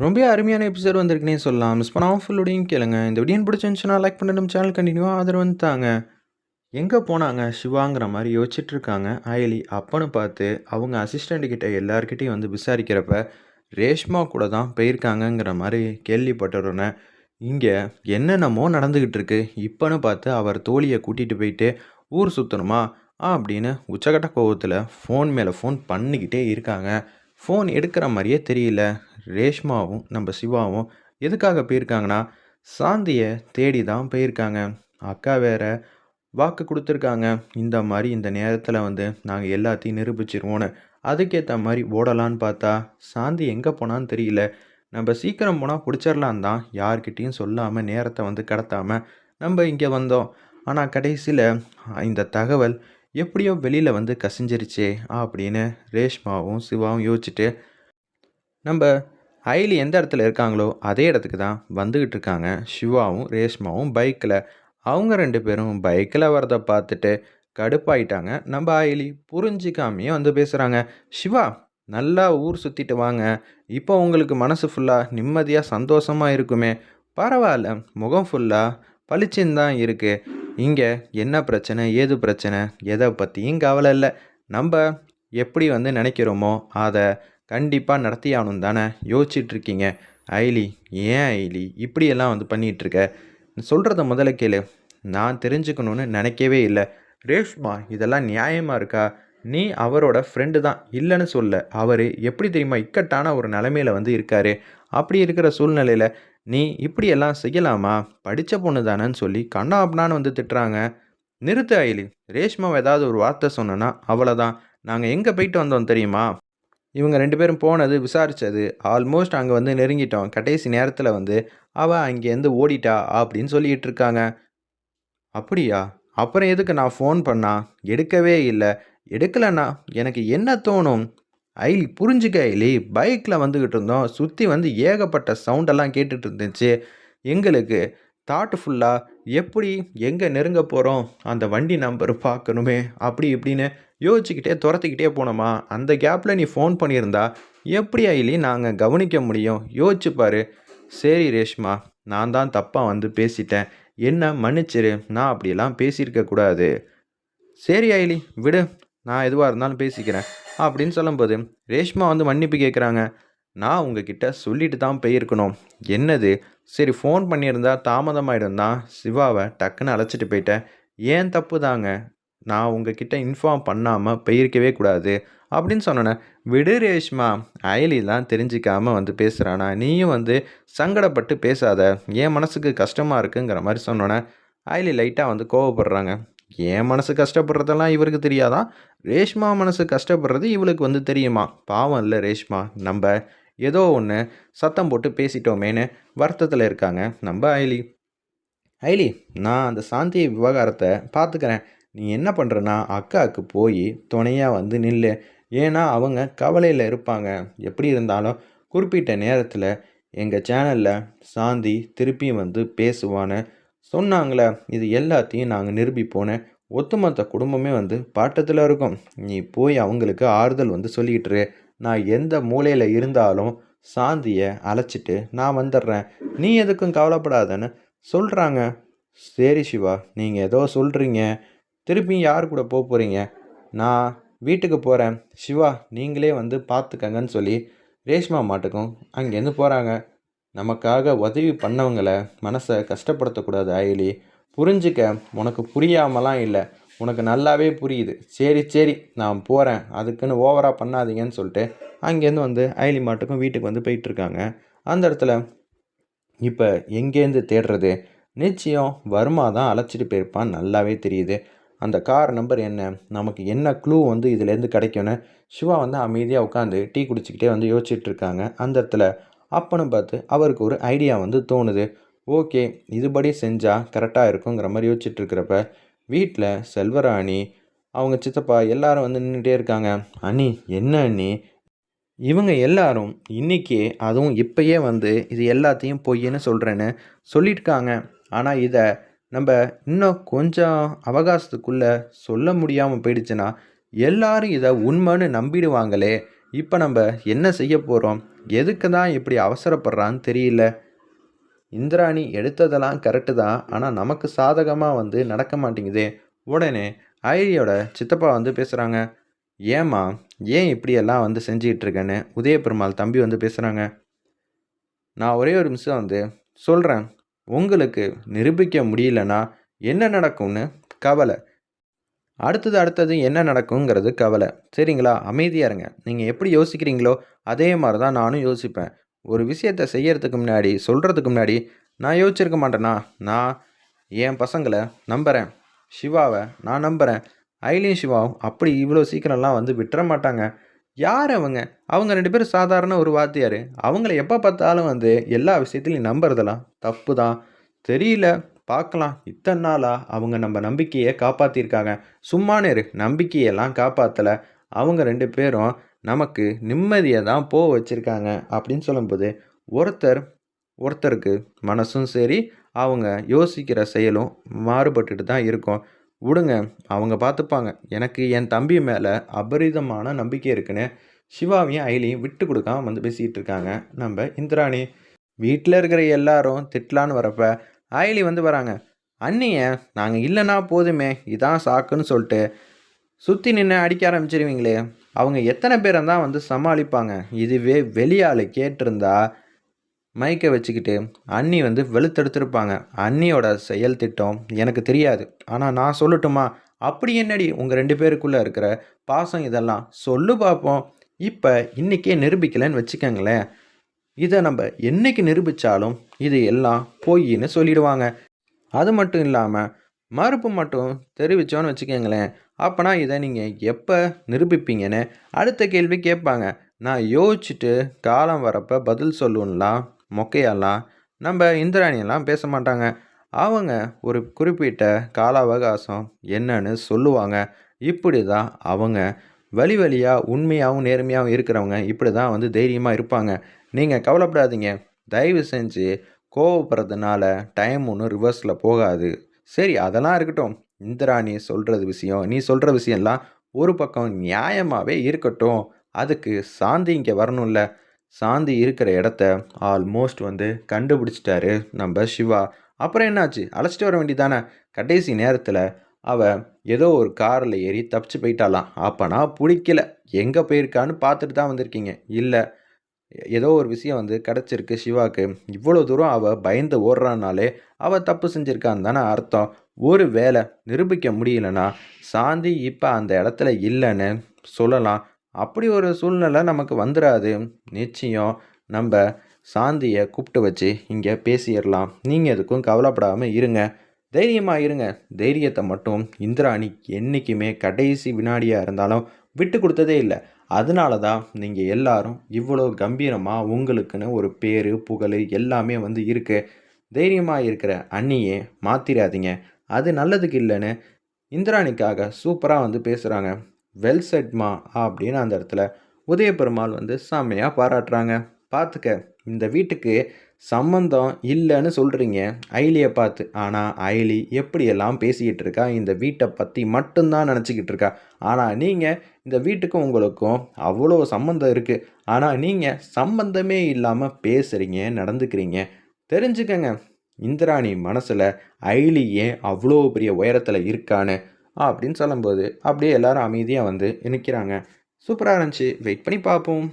ரொம்ப அருமையான எபிசோட் வந்திருக்குன்னே சொல்லலாம். மிஸ் பண்ணாம ஃபுல்லோடையும் கேளுங்க. இந்த வீடியோ பிடிச்சிருந்துச்சுன்னா லைக் பண்ணி நம்ம சேனல் கண்டினியூவாக ஆதரவு வந்துட்டாங்க. எங்கே போனாங்க சிவாங்கிற மாதிரி யோசிச்சுட்டு இருக்காங்க அயலி. அப்பன்னு பார்த்து அவங்க அசிஸ்டண்ட் கிட்ட எல்லார்கிட்டையும் வந்து விசாரிக்கிறப்ப ரேஷ்மா கூட தான் போயிருக்காங்கங்கிற மாதிரி கேள்விப்பட்டுறோன்னே இங்கே என்னென்னமோ நடந்துக்கிட்டு இருக்கு. இப்போன்னு பார்த்து அவர் தோழியை கூட்டிகிட்டு போயிட்டு ஊர் சுற்றணுமா அப்படின்னு உச்சகட்ட கோபத்தில் ஃபோன் மேலே ஃபோன் பண்ணிக்கிட்டே இருக்காங்க. ஃபோன் எடுக்கிற மாதிரியே தெரியல. ரேஷ்மாவும் நம்ம சிவாவும் எதுக்காக போயிருக்காங்கன்னா சாந்தியை தேடி தான் போயிருக்காங்க. அக்கா வேற வாக்கு கொடுத்துருக்காங்க, இந்த மாதிரி இந்த நேரத்தில் வந்து நாங்கள் எல்லாத்தையும் நிரூபிச்சிருவோன்னு. அதுக்கேற்ற மாதிரி ஓடலான்னு பார்த்தா சாந்தி எங்கே போனான்னு தெரியல. நம்ம சீக்கிரம் போனால் பிடிச்சிடலான் தான் யார்கிட்டையும் சொல்லாமல் நேரத்தை வந்து கடத்தாமல் நம்ம இங்கே வந்தோம். ஆனால் கடைசியில் இந்த தகவல் எப்படியோ வெளியில் வந்து கசிஞ்சிருச்சே அப்படின்னு ரேஷ்மாவும் சிவாவும் யோசிச்சுட்டு நம்ம அயலி எந்த இடத்துல இருக்காங்களோ அதே இடத்துக்கு தான் வந்துக்கிட்டு இருக்காங்க. சிவாவும் ரேஷ்மாவும் பைக்கில். அவங்க 2 பேரும் பைக்கில் வரதை பார்த்துட்டு கடுப்பாயிட்டாங்க. நம்ம அயலி புரிஞ்சிக்காமையே வந்து பேசுகிறாங்க. சிவா, நல்லா ஊர் சுற்றிட்டு வாங்க, இப்போ உங்களுக்கு மனசு ஃபுல்லாக நிம்மதியாக சந்தோஷமாக இருக்குமே. பரவாயில்ல, முகம் ஃபுல்லாக பளிச்சுன்னு தான் இருக்குது. இங்கே என்ன பிரச்சனை ஏது பிரச்சனை எதை பற்றியும் கவலை இல்லை. நம்ம எப்படி வந்து நினைக்கிறோமோ அதை கண்டிப்பாக நடத்தி ஆகணும் தானே யோசிச்சுட்ருக்கீங்க. ஐலி, ஏன் ஐலி இப்படியெல்லாம் வந்து பண்ணிகிட்ருக்க? சொல்கிறத முதல்ல கேளு. நான் தெரிஞ்சுக்கணுன்னு நினைக்கவே இல்லை. ரேஷ்மா, இதெல்லாம் நியாயமாக இருக்கா? நீ அவரோட ஃப்ரெண்டு தான், இல்லைன்னு சொல்ல. அவர் எப்படி தெரியுமா இக்கட்டான ஒரு நிலமையில வந்து இருக்கார். அப்படி இருக்கிற சூழ்நிலையில் நீ இப்படியெல்லாம் செய்யலாமா? படித்த பொண்ணு தானேன்னு சொல்லி கண்ணா அப்படின்னான்னு வந்து திட்டுறாங்க. நிறுத்து ஐலி. ரேஷ்மாவை ஏதாவது ஒரு வார்த்தை சொன்னேன்னா அவ்வளோதான். நாங்கள் எங்கே போயிட்டு வந்தோம் தெரியுமா? இவங்க 2 பேரும் போனது, விசாரித்தது, ஆல்மோஸ்ட் அங்கே வந்து நெருங்கிட்டோம். கடைசி நேரத்தில் வந்து அவள் அங்கேருந்து ஓடிட்டா அப்படின்னு சொல்லிகிட்டு இருக்காங்க. அப்படியா? அப்புறம் எதுக்கு நான் ஃபோன் பண்ணா எடுக்கவே இல்லை? எடுக்கலைன்னா எனக்கு என்ன தோணும்? ஐலி, புரிஞ்சுக்க ஐலி. பைக்கில் வந்துக்கிட்டு இருந்தோம், சுற்றி வந்து ஏகப்பட்ட சவுண்டெல்லாம் கேட்டுட்டு இருந்துச்சு. எங்களுக்கு தாட்டு ஃபுல்லாக எப்படி எங்கே நெருங்க போகிறோம், அந்த வண்டி நம்பர் பார்க்கணுமே அப்படி இப்படின்னு யோசிச்சுக்கிட்டே துரத்திக்கிட்டே போனோமா. அந்த கேப்பில் நீ ஃபோன் பண்ணியிருந்தா எப்படி ஐலி நாங்கள் கவனிக்க முடியும்? யோசிச்சு பாரு. சரி ரேஷ்மா, நான் தான் தப்பாக வந்து பேசிட்டேன், என்ன மன்னிச்சிரு. நான் அப்படியெல்லாம் பேசியிருக்கக்கூடாது. சரி ஐலி, விடு, நான் எதுவாக இருந்தாலும் பேசிக்கிறேன் அப்படின்னு சொல்லும்போது ரேஷ்மா வந்து மன்னிப்பு கேட்குறாங்க. நான் உங்ககிட்ட சொல்லிட்டு தான் போயிருக்கணும். என்னது? சரி, ஃபோன் பண்ணியிருந்தா தாமதமாயிடும் தான் சிவாவை டக்குன்னு அழைச்சிட்டு போயிட்டேன். ஏன் தப்பு தாங்க. நான் உங்ககிட்ட இன்ஃபார்ம் பண்ணாமல் போயிருக்கவே கூடாது அப்படின்னு சொன்னேனே. விடு ரேஷ்மா, அயலிலாம் தெரிஞ்சிக்காமல் வந்து பேசுகிறானா? நீயும் வந்து சங்கடப்பட்டு பேசாத, என் மனசுக்கு கஷ்டமாக இருக்குங்கிற மாதிரி சொன்னோன்னே அயலி லைட்டாக வந்து கோவப்படுறாங்க. என் மனசு கஷ்டப்படுறதெல்லாம் இவருக்கு தெரியாதான், ரேஷ்மா மனசு கஷ்டப்படுறது இவளுக்கு வந்து தெரியுமா? பாவம் இல்லை ரேஷ்மா, நம்ம ஏதோ ஒன்று சத்தம் போட்டு பேசிட்டோமேன்னு வருத்தத்தில் இருக்காங்க நம்ம ஐலி. ஐலி, நான் அந்த சாந்தி விவகாரத்தை பார்த்துக்கிறேன். நீ என்ன பண்ணுறன்னா அக்காவுக்கு போய் துணையாக வந்து நில்லு. ஏன்னா அவங்க கவலையில் இருப்பாங்க. எப்படி இருந்தாலும் குறிப்பிட்ட நேரத்தில் எங்கள் சேனலில் சாந்தி திருப்பியும் வந்து பேசுவான்னு சொன்னாங்களே. இது எல்லாத்தையும் நாங்கள் நிரூபிப்போன்னு ஒட்டுமொத்த குடும்பமே வந்து பாட்டத்தில் இருக்கும். நீ போய் அவங்களுக்கு ஆறுதல் வந்து சொல்லிக்கிட்டுரு. நான் எந்த மூலையில் இருந்தாலும் சாந்தியை அழைச்சிட்டு நான் வந்துடுறேன், நீ எதுக்கும் கவலைப்படாதன்னு சொல்கிறாங்க. சரி சிவா, நீங்கள் ஏதோ சொல்கிறீங்க, திருப்பியும் யார் கூட போக போகிறீங்க? நான் வீட்டுக்கு போகிறேன். சிவா, நீங்களே வந்து பார்த்துக்கங்கன்னு சொல்லி ரேஷ்மா மாட்டுக்கும் அங்கேருந்து போகிறாங்க. நமக்காக உதவி பண்ணவங்களை மனசை கஷ்டப்படுத்தக்கூடாது அயலி. புரிஞ்சுக்க, உனக்கு புரியாமலாம் இல்லை, உனக்கு நல்லாவே புரியுது. சரி சரி, நான் போகிறேன், அதுக்குன்னு ஓவராக பண்ணாதீங்கன்னு சொல்லிட்டு அங்கேருந்து வந்து அயலி மாட்டுக்கும் வீட்டுக்கு வந்து போயிட்டுருக்காங்க. அந்த இடத்துல இப்போ எங்கேருந்து தேடுறது? நிச்சயம் வருமா தான் அழைச்சிட்டு போயிருப்பான்னு நல்லாவே தெரியுது. அந்த கார் நம்பர் என்ன, நமக்கு என்ன க்ளூ வந்து இதுலேருந்து கிடைக்கும்னு சிவா வந்து அமைதியாக உட்காந்து டீ குடிச்சிக்கிட்டே வந்து யோசிச்சுட்டு இருக்காங்க. அந்த இடத்துல அப்பன்னு பார்த்து அவருக்கு ஒரு ஐடியா வந்து தோணுது. ஓகே, இதுபடி செஞ்சால் கரெக்டாக இருக்குங்கிற மாதிரி யோசிச்சுட்டு இருக்கிறப்ப வீட்டில் செல்வராணி, அவங்க சித்தப்பா எல்லாரும் வந்து நின்றுட்டே இருக்காங்க. அண்ணி, என்ன அண்ணி, இவங்க எல்லாரும் இன்றைக்கி அதுவும் இப்போயே வந்து இது எல்லாத்தையும் பொய்ன்னு சொல்கிறேன்னு சொல்லியிருக்காங்க. ஆனால் இதை நம்ம இன்னும் கொஞ்சம் அவகாசத்துக்குள்ளே சொல்ல முடியாமல் போயிடுச்சுன்னா எல்லாரும் இதை உண்மைன்னு நம்பிடுவாங்களே. இப்போ நம்ம என்ன செய்ய போகிறோம்? எதுக்கு தான் இப்படி அவசரப்படுறான்னு தெரியல. இந்திராணி எடுத்ததெல்லாம் கரெக்டு தான். ஆனால் நமக்கு சாதகமாக வந்து நடக்க மாட்டேங்குதே. உடனே ஐரியோட சித்தப்பா வந்து பேசுகிறாங்க. ஏம்மா, ஏன் இப்படியெல்லாம் வந்து செஞ்சுக்கிட்டு இருக்கேன்னு உதயபெருமாள் தம்பி வந்து பேசுகிறாங்க. நான் ஒரே ஒரு நிமிஷம் வந்து சொல்கிறேன். உங்களுக்கு நிரூபிக்க முடியலன்னா என்ன நடக்கும்னு கவலை. அடுத்தது என்ன நடக்குங்கிறது கவலை. சரிங்களா? அமைதியாக இருங்க. நீங்கள் எப்படி யோசிக்கிறீங்களோ அதே மாதிரி தான் நானும் யோசிப்பேன். ஒரு விஷயத்த செய்யறதுக்கு முன்னாடி, சொல்கிறதுக்கு முன்னாடி நான் யோசிச்சிருக்க மாட்டேனா? நான் என் பசங்களை நம்புகிறேன். சிவாவை நான் நம்புகிறேன். ஐலியும் சிவாவும் அப்படி இவ்வளோ சீக்கிரம்லாம் வந்து விட்டுற மாட்டாங்க. யார் அவங்க? அவங்க 2 பேரும் சாதாரண ஒரு வாத்தியார். அவங்கள எப்போ பார்த்தாலும் வந்து எல்லா விஷயத்துலையும் நம்புறதெல்லாம் தப்பு தான். தெரியல, பார்க்கலாம். இத்தனை நாளா அவங்க நம்ம நம்பிக்கையை காப்பாற்றிருக்காங்க. சும்மானு இரு, நம்பிக்கையெல்லாம் காப்பாற்றலை. அவங்க 2 பேரும் நமக்கு நிம்மதியை தான் வச்சுருக்காங்க அப்படின்னு சொல்லும்போது, ஒருத்தருக்கு மனசும் சரி, அவங்க யோசிக்கிற செயலும் மாறுபட்டுட்டு தான் இருக்கும். விடுங்க, அவங்க பார்த்துப்பாங்க. எனக்கு என் தம்பி மேலே அபரிதமான நம்பிக்கை இருக்குன்னு சிவாவையும் ஐலியும் விட்டு கொடுக்காம வந்து பேசிகிட்டு இருக்காங்க நம்ம இந்திராணி. வீட்டில் இருக்கிற எல்லாரும் திட்டலான்னு வரப்ப ஐலி வந்து வராங்க. அண்ணிய நாங்கள் இல்லைன்னா போதுமே, இதான் சாக்குன்னு சொல்லிட்டு சுற்றி நின்று அடிக்க ஆரம்பிச்சிருவீங்களே. அவங்க எத்தனை பேரை தான் வந்து சமாளிப்பாங்க? இதுவே வெளியாள் கேட்டிருந்தா மைக்கை வச்சுக்கிட்டு அண்ணி வந்து வெளுத்தெடுத்திருப்பாங்க. அண்ணியோட செயல் திட்டம் எனக்கு தெரியாது. ஆனால் நான் சொல்லட்டுமா? அப்படி என்னடி உங்கள் 2 பேருக்குள்ளே இருக்கிற பாசம் இதெல்லாம்? சொல்லு பார்ப்போம். இப்போ இன்றைக்கே நிரூபிக்கலைன்னு வச்சுக்கோங்களேன். இதை நம்ம என்னைக்கு நிரூபித்தாலும் இது எல்லாம் பொய்ன்னு சொல்லிடுவாங்க. அது மட்டும் இல்லாமல் மறுப்பு மட்டும் தெரிவித்தோன்னு வச்சுக்கோங்களேன். அப்போனா இதை நீங்கள் எப்போ நிரூபிப்பீங்கன்னு அடுத்த கேள்வி கேட்பாங்க. நான் யோசிச்சுட்டு காலம் வரப்போ பதில் சொல்லுன்னெலாம் மொக்கையெல்லாம் நம்ம இந்திராணியெல்லாம் பேச மாட்டாங்க. அவங்க ஒரு குறிப்பிட்ட கால அவகாசம் என்னன்னு சொல்லுவாங்க. இப்படி தான் அவங்க வழியாக உண்மையாகவும் நேர்மையாகவும் இருக்கிறவங்க இப்படி தான் வந்து தைரியமாக இருப்பாங்க. நீங்கள் கவலைப்படாதீங்க. தயவு செஞ்சு கோவப்படுறதுனால டைம் ஒன்றும் ரிவர்ஸில் போகாது. சரி, அதெல்லாம் இருக்கட்டும். இந்திராணி சொல்கிறது விஷயம், நீ சொல்கிற விஷயம்லாம் ஒரு பக்கம் நியாயமாகவே இருக்கட்டும். அதுக்கு சாந்தி இங்கே வரணும்ல. சாந்தி இருக்கிற இடத்த ஆல்மோஸ்ட் வந்து கண்டுபிடிச்சிட்டாரு நம்ம சிவா. அப்புறம் என்னாச்சு? அழைச்சிட்டு வர வேண்டியதானே. கடைசி நேரத்தில் அவள் ஏதோ ஒரு காரில் ஏறி தப்பிச்சு போயிட்டாலாம். அப்போனா பிடிக்கல, எங்கே போயிருக்கான்னு பார்த்துட்டு தான் வந்திருக்கீங்க. இல்லை, ஏதோ ஒரு விஷயம் வந்து கிடச்சிருக்கு சிவாவுக்கு. இவ்வளோ தூரம் அவள் பயந்து ஓடுறானாலே அவள் தப்பு செஞ்சுருக்கான்னு தானே அர்த்தம். ஒரு வேளை நிரூபிக்க முடியலன்னா சாந்தி இப்போ அந்த இடத்துல இல்லைன்னு சொல்லலாம். அப்படி ஒரு சூழ்நிலை நமக்கு வந்துடாது. நிச்சயம் நம்ம சாந்தியை கூப்பிட்டு வச்சு இங்கே பேசிடலாம். நீங்கள் எதுக்கும் கவலைப்படாமல் இருங்க, தைரியமாக இருங்க. தைரியத்தை மட்டும் இந்திராணி என்றைக்குமே கடைசி வினாடியாக இருந்தாலும் விட்டு கொடுத்ததே இல்லை. அதனால தான் நீங்கள் எல்லாரும் இவ்வளோ கம்பீரமாக உங்களுக்குன்னு ஒரு பேர் புகழ் எல்லாமே வந்து இருக்குது. தைரியமாக இருக்கிற அண்ணியே மாற்றிடாதீங்க, அது நல்லதுக்கு இல்லைன்னு இந்திராணிக்காக சூப்பராக வந்து பேசுகிறாங்க. வெல் செட்மா அப்படின்னு அந்த இடத்துல உதயபெருமாள் வந்து செம்மையாக பாராட்டுறாங்க. பார்த்துக்க, இந்த வீட்டுக்கு சம்மந்தம் இல்லைன்னு சொல்கிறீங்க ஐலியை பார்த்து. ஆனால் ஐலி எப்படியெல்லாம் பேசிக்கிட்டு இருக்கா, இந்த வீட்டை பற்றி மட்டும்தான் நினச்சிக்கிட்டு இருக்கா. ஆனால் நீங்கள் இந்த வீட்டுக்கும் உங்களுக்கும் அவ்வளோ சம்மந்தம் இருக்குது. ஆனால் நீங்கள் சம்மந்தமே இல்லாமல் பேசுகிறீங்க, நடந்துக்கிறீங்க. தெரிஞ்சுக்கங்க, இந்திராணி மனசில் ஐலி ஏன் அவ்வளோ பெரிய உயரத்தில் இருக்கான்னு அப்படின்னு சொல்லும்போது அப்படியே எல்லாரும் அமைதியாக வந்து நிற்கிறாங்க. சூப்பராக இருந்துச்சு. வெயிட் பண்ணி பார்ப்போம்.